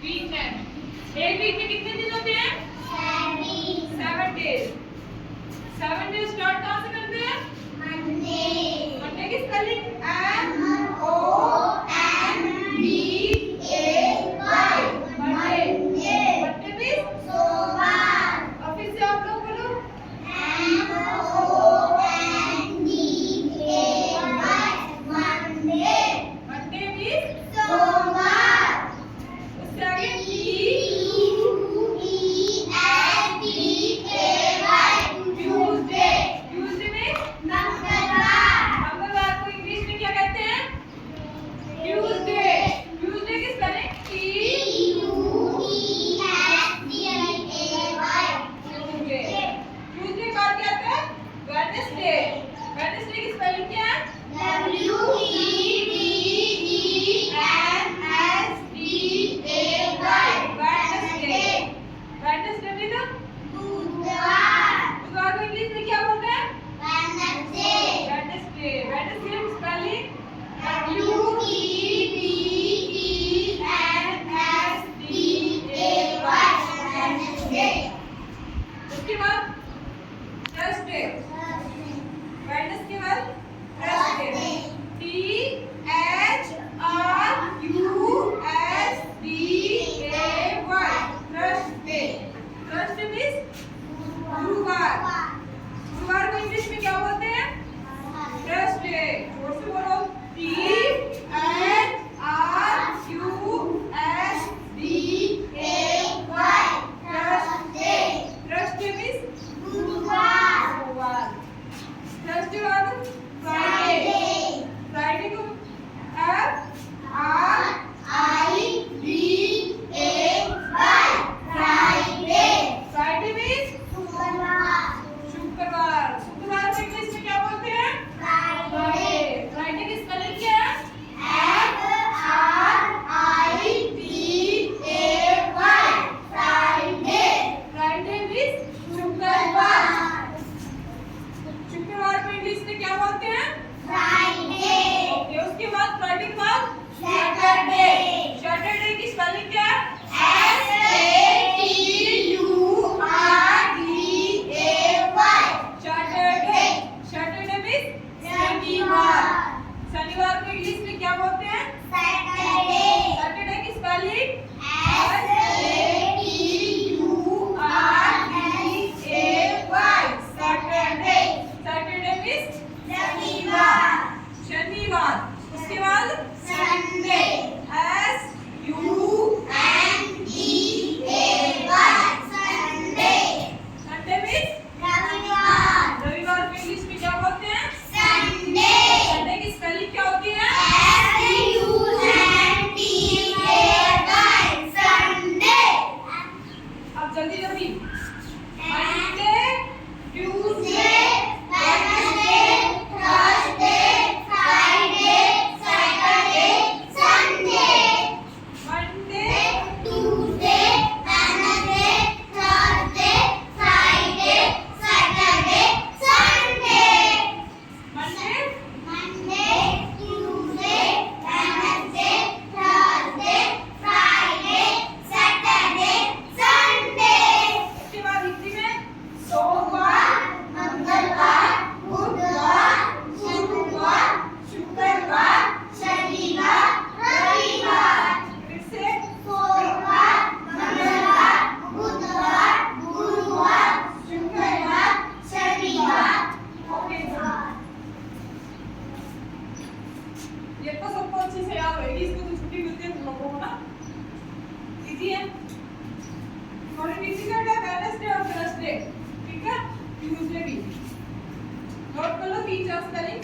Weekend. एक week में कितने दिन होते हैं? 7 डेज। 7 डेज स्टार्ट कहाँ से करते हैं? मंडे। मंडे की spelling MONDAY। Monday. Monday means सोमवार। और फिर से आप लोग बोलो मंडे। मंडे मींस सोमवार। उससे आगे ट्यूसडे। ट्यूसडे मींस मंगलवार। मंगलवार को इंग्लिश में क्या कहते हैं? ट्यूसडे। ट्यूसडे की स्पेलिंग ट्यूसडे। ट्यूसडे बाद क्या आता है? वेडनेसडे। वेडनेसडे की स्पेलिंग क्या है? वेडनेसडे। वेडनेसडे मींस बुधवार। बुधवार को इंग्लिश में क्या बोलते हैं? वेडनेसडे। वेडनेसडे की स्पेलिंग वेडनेसडे। उसके बाद थर्सडे। वेडनेसडे के बाद थर्सडे। थर्सडे। थर्सडे मींस गुरुवार। गुरुवार को इंग्लिश में क्या बोलते हैं? थर्सडे। जोर से बोलो थर्सडे। थर्सडे मींस सोमवार। थर्सडे बाद फ्राइडे। फ्राइडे को फ्राइडे मींस शुक्रवार। शुक्रवार को इंग्लिश में क्या बोलते हैं? फ्राइडे। फ्राइडे की स्पेलिंग क्या है? फ्राइडे मींस शुक्रवार। शुक्रवार को इंग्लिश में क्या बोलते हैं? ओके। उसके बाद फ्राइडे के बाद सैटरडे। सैटरडे की स्पेलिंग क्या है? सैटरडे। सैटरडे मींस शनिवार। शनिवार को इंग्लिश में क्या बोलते हैं? सैटरडे की स्पेलिंग सैटरडे। सैटरडे मींस शनिवार। उसके बाद संडे। संडे मींस रविवार को इंग्लिश में क्या बोलते हैं? संडे की स्पेलिंग क्या होती है? अब जल्दी जल्दी Monday, Tuesday, Wednesday, Thursday, Friday, Saturday, Sunday. Monday, Tuesday, Wednesday, Thursday, Friday, Saturday, Sunday. Monday, Monday, Tuesday, Wednesday, Thursday, Friday, Saturday, Sunday. उसके बाद हिंदी में सोमवार, मंगलवार, बुधवार, गुरुवार, शुक्रवार, शनिवार, रविवार. फिर से सोमवार, मंगलवार, बुधवार, गुरुवार, शुक्रवार, शनिवार. ओके। ये तो सबको अच्छे से याद होगी। इसको तो छुट्टी मिलती है तुम लोगों को ना। इजी है। थोड़ी डिफिकल्ट है वेडनेसडे और थर्सडे। ठीक है? ट्यूसडे भी नोट कर लो 3 स्पेलिंग।